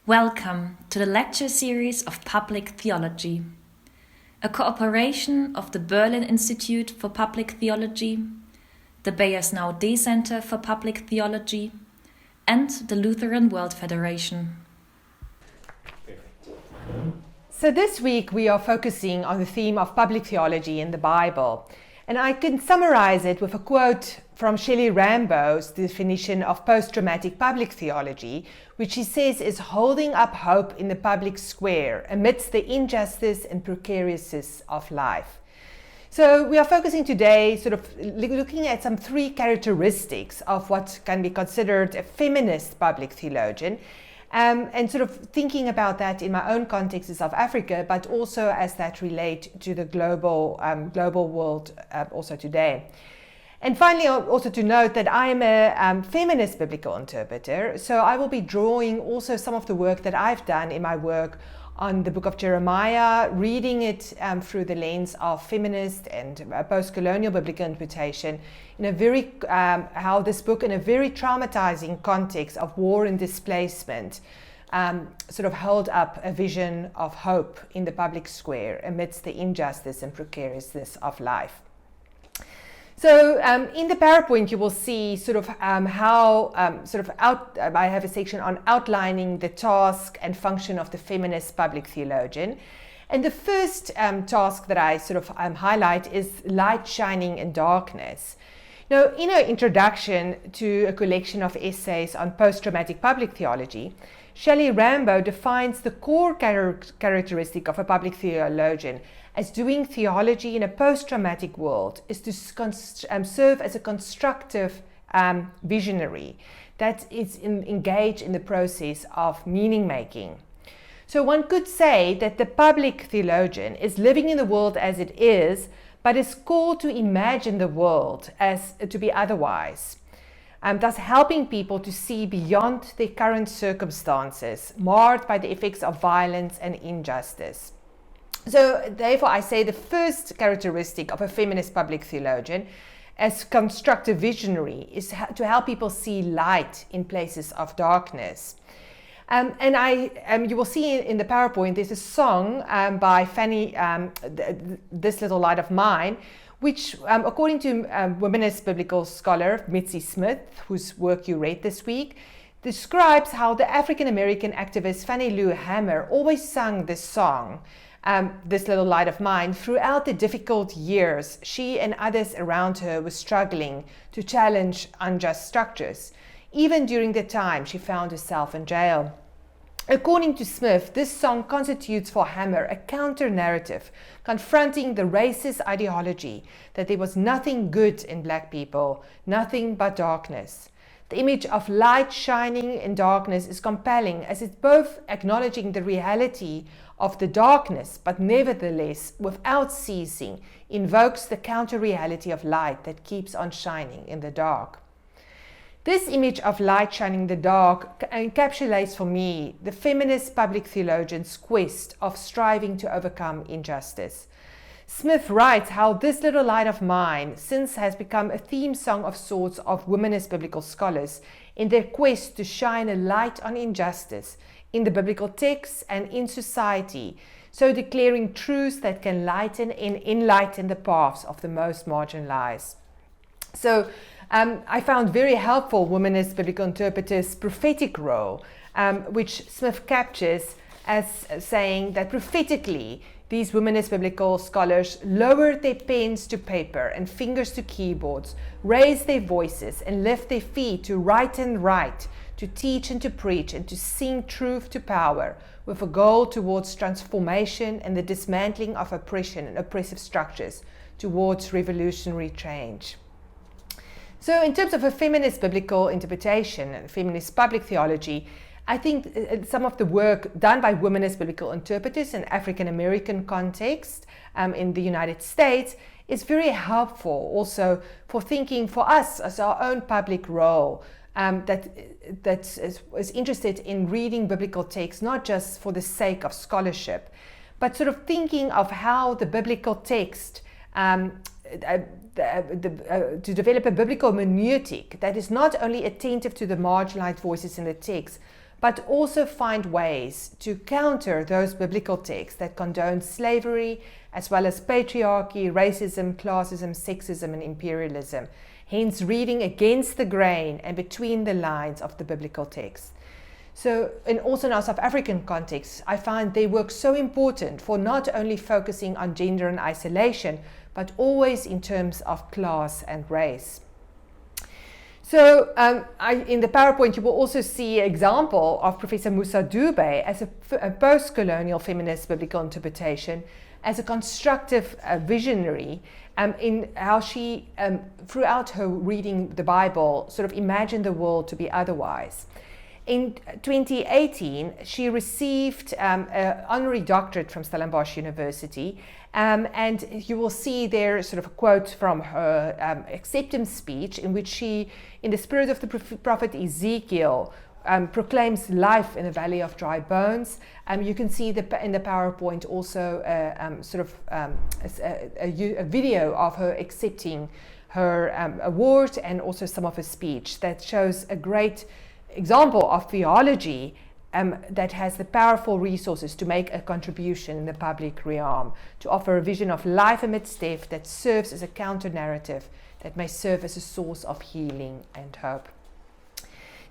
Welcome to the lecture series of Public Theology, a cooperation of the Berlin Institute for Public Theology, the Bayersnau D Center for Public Theology, and the Lutheran World Federation. So this week we are focusing on the theme of public theology in the Bible, and I can summarize it with a quote from Shelley Rambo's definition of post-traumatic public theology, which he says is holding up hope in the public square amidst the injustice and precariousness of life. So we are focusing today sort of looking at some three characteristics of what can be considered a feminist public theologian, and sort of thinking about that in my own context in South Africa, but also as that relate to the global world also today. And finally, also to note that I am a feminist biblical interpreter, so I will be drawing also some of the work that I've done in my work on the book of Jeremiah, reading it through the lens of feminist and post-colonial biblical interpretation, in a very how this book, in a very traumatizing context of war and displacement, sort of held up a vision of hope in the public square amidst the injustice and precariousness of life. So in the PowerPoint, you will see sort of how I have a section on outlining the task and function of the feminist public theologian. And the first task that I sort of highlight is light shining in darkness. Now, in her introduction to a collection of essays on post-traumatic public theology, Shelley Rambo defines the core characteristic of a public theologian as doing theology in a post-traumatic world is to serve as a constructive visionary that is engaged in the process of meaning making. So one could say that the public theologian is living in the world as it is, but is called to imagine the world as to be otherwise, thus helping people to see beyond their current circumstances, marred by the effects of violence and injustice. So therefore I say the first characteristic of a feminist public theologian as constructive visionary is to help people see light in places of darkness. And you will see in the PowerPoint there's a song by Fanny, This Little Light of Mine, which according to womanist biblical scholar Mitzi Smith, whose work you read this week, describes how the African-American activist Fannie Lou Hamer always sang this song, This Little Light of Mine, throughout the difficult years she and others around her were struggling to challenge unjust structures, even during the time she found herself in jail. According to Smith, this song constitutes for Hamer a counter-narrative confronting the racist ideology that there was nothing good in black people, nothing but darkness. The image of light shining in darkness is compelling, as it's both acknowledging the reality of the darkness, but nevertheless, without ceasing, invokes the counter-reality of light that keeps on shining in the dark. This image of light shining in the dark encapsulates for me the feminist public theologian's quest of striving to overcome injustice. Smith writes how this little light of mine since has become a theme song of sorts of womanist biblical scholars in their quest to shine a light on injustice in the biblical texts and in society, so declaring truths that can enlighten the paths of the most marginalized. So I found very helpful womanist biblical interpreters' prophetic role, which Smith captures as saying that prophetically these womanist biblical scholars lowered their pens to paper and fingers to keyboards, raised their voices and lift their feet to write and write, to teach and to preach and to sing truth to power, with a goal towards transformation and the dismantling of oppression and oppressive structures towards revolutionary change. So in terms of a feminist biblical interpretation and feminist public theology, I think some of the work done by womanist biblical interpreters in African American context in the United States is very helpful also for thinking for us as our own public role that is interested in reading biblical texts, not just for the sake of scholarship, but sort of thinking of how the biblical text to develop a biblical hermeneutic that is not only attentive to the marginalized voices in the text, but also find ways to counter those biblical texts that condone slavery, as well as patriarchy, racism, classism, sexism, and imperialism. Hence, reading against the grain and between the lines of the biblical text. So, and also in our South African context, I find their work so important for not only focusing on gender and isolation, but always in terms of class and race. So in the PowerPoint, you will also see an example of Professor Musa Dube as a post-colonial feminist biblical interpretation, as a constructive visionary in how she, throughout her reading the Bible, sort of imagined the world to be otherwise. In 2018, she received an honorary doctorate from Stellenbosch University, and you will see there sort of a quote from her acceptance speech in which she, in the spirit of the prophet Ezekiel, proclaims life in the valley of dry bones. You can see in the PowerPoint also a video of her accepting her award, and also some of her speech that shows a great example of theology that has the powerful resources to make a contribution in the public realm, to offer a vision of life amidst death that serves as a counter-narrative that may serve as a source of healing and hope.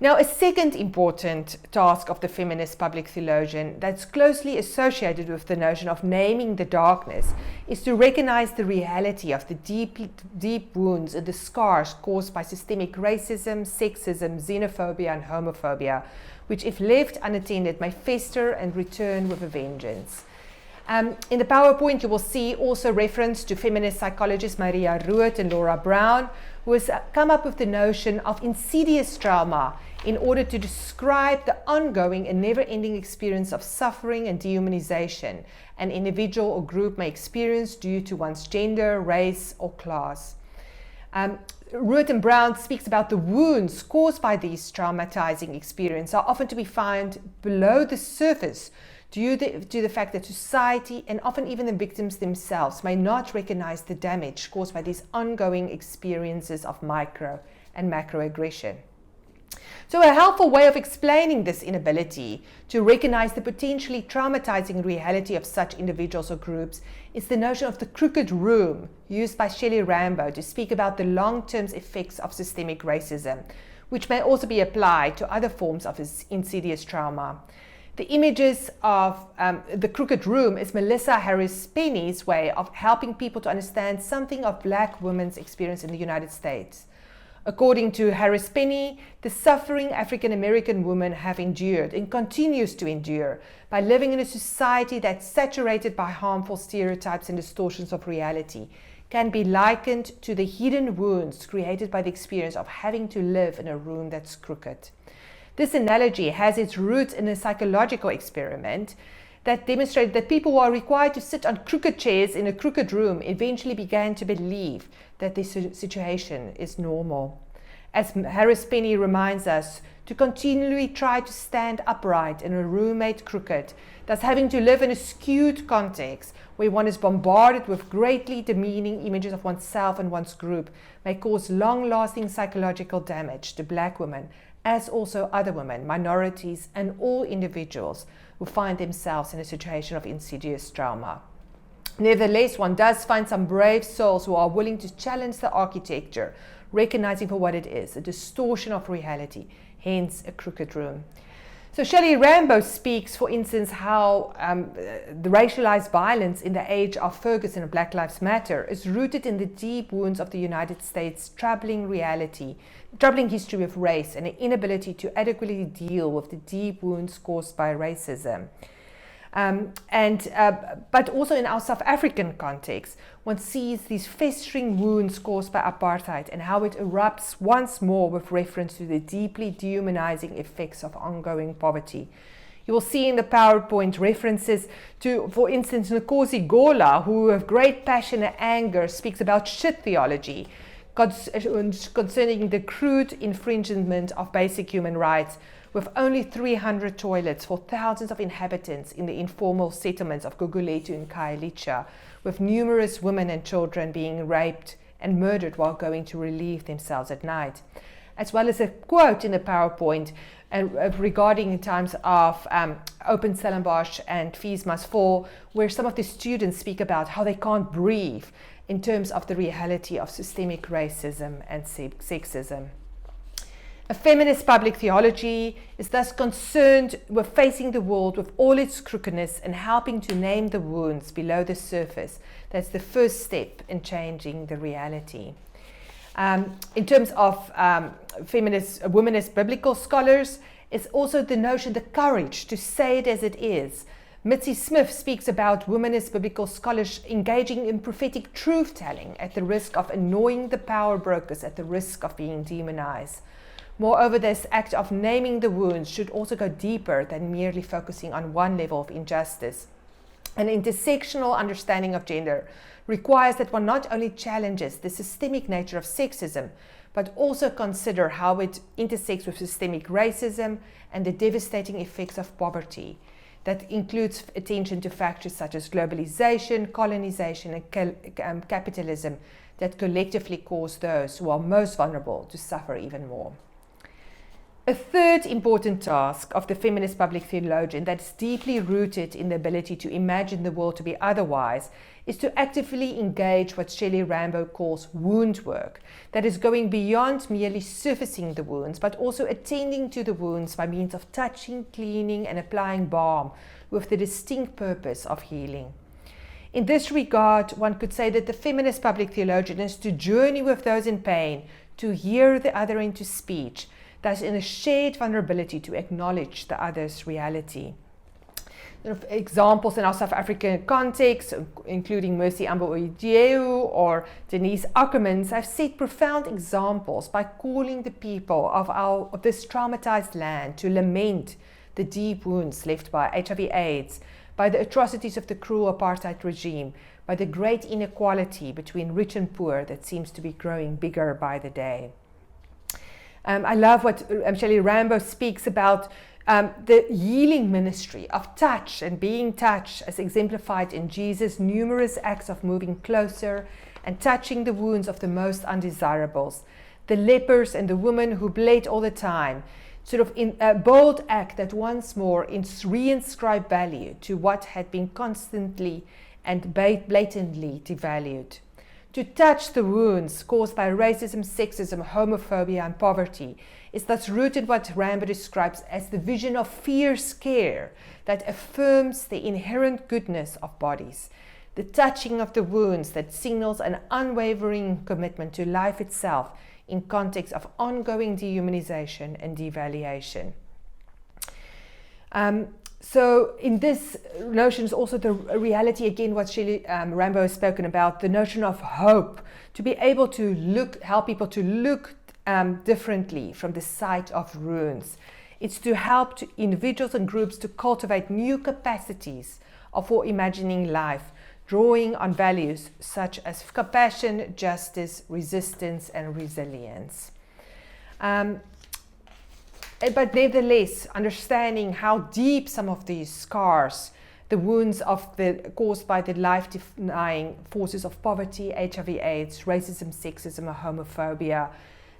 Now, a second important task of the feminist public theologian that's closely associated with the notion of naming the darkness is to recognize the reality of the deep wounds and the scars caused by systemic racism, sexism, xenophobia, and homophobia, which, if left unattended, may fester and return with a vengeance. In the PowerPoint, you will see also reference to feminist psychologists Maria Ruot and Laura Brown, who has come up with the notion of insidious trauma in order to describe the ongoing and never-ending experience of suffering and dehumanization an individual or group may experience due to one's gender, race, or class. Ruot and Brown speaks about the wounds caused by these traumatizing experiences are often to be found below the surface due to the fact that society, and often even the victims themselves, may not recognize the damage caused by these ongoing experiences of micro and macroaggression. So a helpful way of explaining this inability to recognize the potentially traumatizing reality of such individuals or groups is the notion of the crooked room used by Shelley Rambo to speak about the long-term effects of systemic racism, which may also be applied to other forms of insidious trauma. The images of the crooked room is Melissa Harris Penny's way of helping people to understand something of Black women's experience in the United States. According to Harris Penny, the suffering African American women have endured and continues to endure by living in a society that's saturated by harmful stereotypes and distortions of reality can be likened to the hidden wounds created by the experience of having to live in a room that's crooked. This analogy has its roots in a psychological experiment that demonstrated that people who are required to sit on crooked chairs in a crooked room eventually began to believe that this situation is normal. As Harris Penny reminds us, to continually try to stand upright in a room made crooked, thus having to live in a skewed context where one is bombarded with greatly demeaning images of oneself and one's group, may cause long-lasting psychological damage to Black women, as also other women, minorities, and all individuals who find themselves in a situation of insidious trauma. Nevertheless, one does find some brave souls who are willing to challenge the architecture, recognizing for what it is, a distortion of reality, hence a crooked room. So Shelley Rambo speaks, for instance, how the racialized violence in the age of Ferguson and Black Lives Matter is rooted in the deep wounds of the United States' troubling history of race and the inability to adequately deal with the deep wounds caused by racism. But also in our South African context, one sees these festering wounds caused by apartheid and how it erupts once more with reference to the deeply dehumanizing effects of ongoing poverty. You will see in the PowerPoint references to, for instance, Nkosi Gola, who with great passion and anger speaks about shit theology concerning the crude infringement of basic human rights, with only 300 toilets for thousands of inhabitants in the informal settlements of Gugulethu and Khayelitsha, with numerous women and children being raped and murdered while going to relieve themselves at night. As well as a quote in the PowerPoint and regarding in times of Open Stellenbosch and Fees Must Fall, where some of the students speak about how they can't breathe in terms of the reality of systemic racism and sexism. A feminist public theology is thus concerned with facing the world with all its crookedness and helping to name the wounds below the surface. That's the first step in changing the reality. In terms of womanist biblical scholars, it's also the notion, the courage to say it as it is. Mitzi Smith speaks about womanist biblical scholars engaging in prophetic truth-telling at the risk of annoying the power brokers, at the risk of being demonized. Moreover, this act of naming the wounds should also go deeper than merely focusing on one level of injustice. An intersectional understanding of gender requires that one not only challenges the systemic nature of sexism, but also consider how it intersects with systemic racism and the devastating effects of poverty. That includes attention to factors such as globalization, colonization, and capitalism that collectively cause those who are most vulnerable to suffer even more. A third important task of the feminist public theologian that's deeply rooted in the ability to imagine the world to be otherwise is to actively engage what Shelley Rambo calls wound work, that is going beyond merely surfacing the wounds, but also attending to the wounds by means of touching, cleaning, and applying balm with the distinct purpose of healing. In this regard, one could say that the feminist public theologian is to journey with those in pain, to hear the other into speech, thus in a shared vulnerability to acknowledge the other's reality. Examples in our South African context, including Mercy Ambo-Oyedewu or Denise Ackermans, have set profound examples by calling the people of this traumatized land to lament the deep wounds left by HIV/AIDS, by the atrocities of the cruel apartheid regime, by the great inequality between rich and poor that seems to be growing bigger by the day. I love what Shelley Rambo speaks about the healing ministry of touch and being touched, as exemplified in Jesus' numerous acts of moving closer and touching the wounds of the most undesirables, the lepers and the woman who bled all the time, sort of in a bold act that once more reinscribed value to what had been constantly and blatantly devalued. To touch the wounds caused by racism, sexism, homophobia, and poverty is thus rooted in what Rambo describes as the vision of fierce care that affirms the inherent goodness of bodies, the touching of the wounds that signals an unwavering commitment to life itself in context of ongoing dehumanization and devaluation. So in this notion is also the reality, again, what Shelley Rambo has spoken about, the notion of hope, to be able to help people to look differently from the sight of ruins. It's to help individuals and groups to cultivate new capacities for imagining life, drawing on values such as compassion, justice, resistance, and resilience. But nevertheless, understanding how deep some of these scars, the wounds caused by the life-denying forces of poverty, HIV/AIDS, racism, sexism, or homophobia,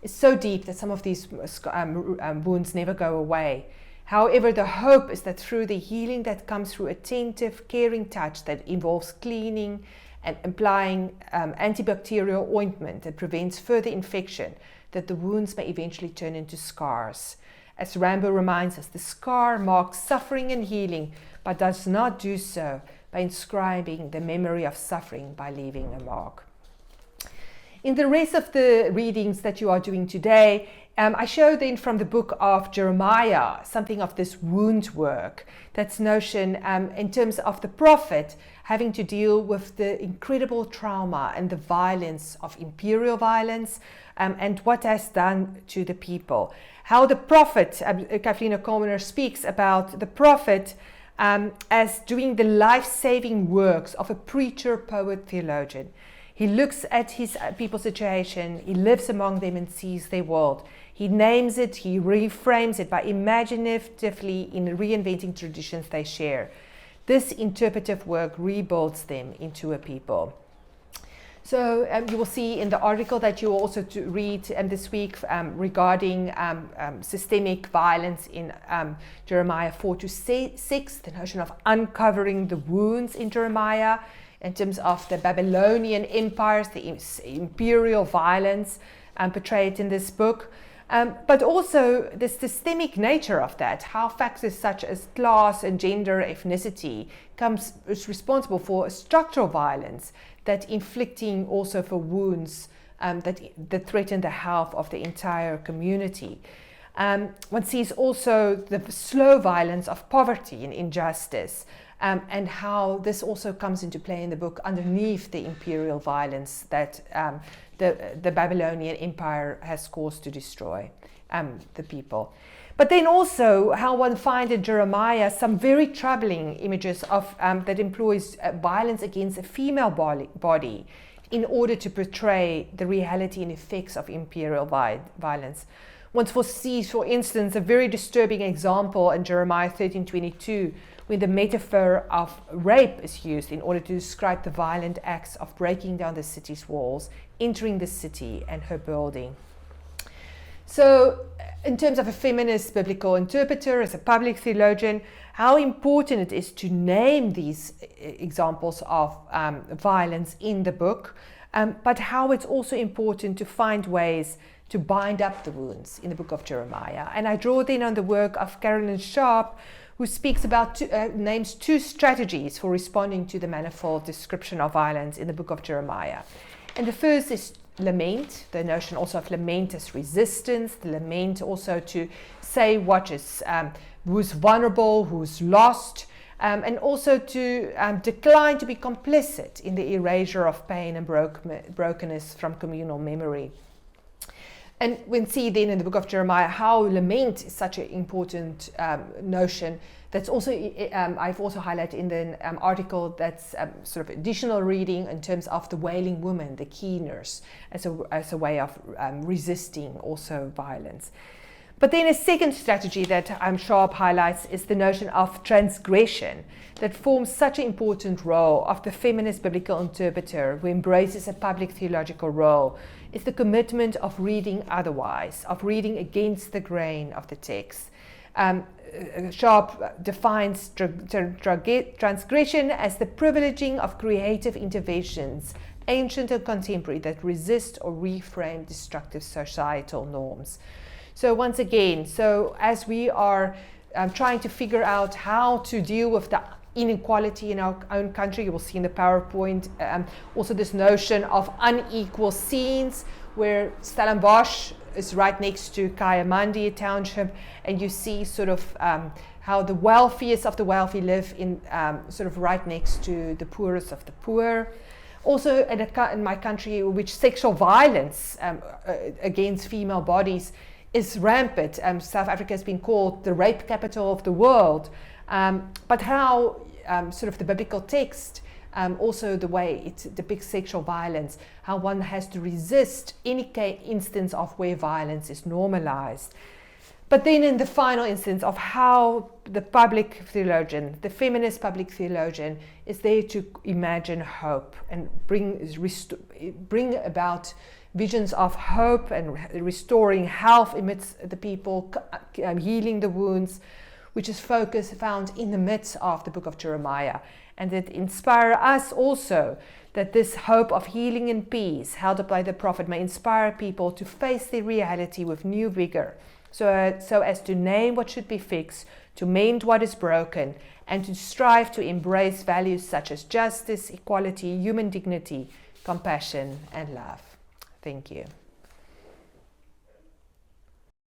is so deep that some of these wounds never go away. However, the hope is that through the healing that comes through attentive, caring touch that involves cleaning and applying antibacterial ointment that prevents further infection, that the wounds may eventually turn into scars. As Rambo reminds us, the scar marks suffering and healing, but does not do so by inscribing the memory of suffering by leaving a mark. In the rest of the readings that you are doing today, I show then from the book of Jeremiah something of this wound work, that's notion in terms of the prophet having to deal with the incredible trauma and the violence of imperial violence and what has done to the people. How the prophet, Kathleen O'Connor speaks about the prophet as doing the life-saving works of a preacher, poet, theologian. He looks at his people's situation, he lives among them and sees their world. He names it, he reframes it by imaginatively in reinventing traditions they share. This interpretive work rebuilds them into a people. So you will see in the article that you will also to read this week regarding systemic violence in Jeremiah 4-6, the notion of uncovering the wounds in Jeremiah in terms of the Babylonian empires, the imperial violence portrayed in this book. But also the systemic nature of that, how factors such as class and gender, ethnicity is responsible for structural violence that inflicting also for wounds that threaten the health of the entire community. One sees also the slow violence of poverty and injustice, and how this also comes into play in the book underneath the imperial violence that the Babylonian Empire has caused to destroy the people. But then also how one finds in Jeremiah some very troubling images of that employs violence against a female body in order to portray the reality and effects of imperial violence. One foresees, for instance, a very disturbing example in Jeremiah 13:22, when the metaphor of rape is used in order to describe the violent acts of breaking down the city's walls, entering the city and her building. So, in terms of a feminist biblical interpreter, as a public theologian, how important it is to name these examples of violence in the book, but how it's also important to find ways to bind up the wounds in the book of Jeremiah. And I draw then on the work of Carolyn Sharp, who speaks about names two strategies for responding to the manifold description of violence in the book of Jeremiah. And the first is lament, the notion also of lament as resistance, the lament also to say what is, who's vulnerable, who's lost, and also to decline to be complicit in the erasure of pain and brokenness from communal memory. And we see then in the book of Jeremiah how lament is such an important notion. That's also, I've also highlighted in the article, that's sort of additional reading in terms of the wailing woman, the keeners, as a way of resisting also violence. But then a second strategy that Sharp highlights is the notion of transgression, that forms such an important role of the feminist biblical interpreter who embraces a public theological role. It's the commitment of reading otherwise, of reading against the grain of the text. Sharp defines transgression as the privileging of creative interventions, ancient and contemporary, that resist or reframe destructive societal norms. So once again, as we are trying to figure out how to deal with the inequality in our own country, you will see in the PowerPoint also this notion of unequal scenes, where Stellenbosch is right next to Kayamandi township, and you see sort of how the wealthiest of the wealthy live in sort of right next to the poorest of the poor. Also in my country, which sexual violence against female bodies is rampant. South Africa has been called the rape capital of the world. But how sort of the biblical text, also the way it depicts sexual violence, how one has to resist any instance of where violence is normalized. But then in the final instance of how the public theologian, the feminist public theologian, is there to imagine hope and bring about visions of hope and restoring health amidst the people, healing the wounds, which is found in the midst of the book of Jeremiah. And that inspire us also, that this hope of healing and peace held up by the prophet may inspire people to face their reality with new vigor, so as to name what should be fixed, to mend what is broken, and to strive to embrace values such as justice, equality, human dignity, compassion, and love. Thank you.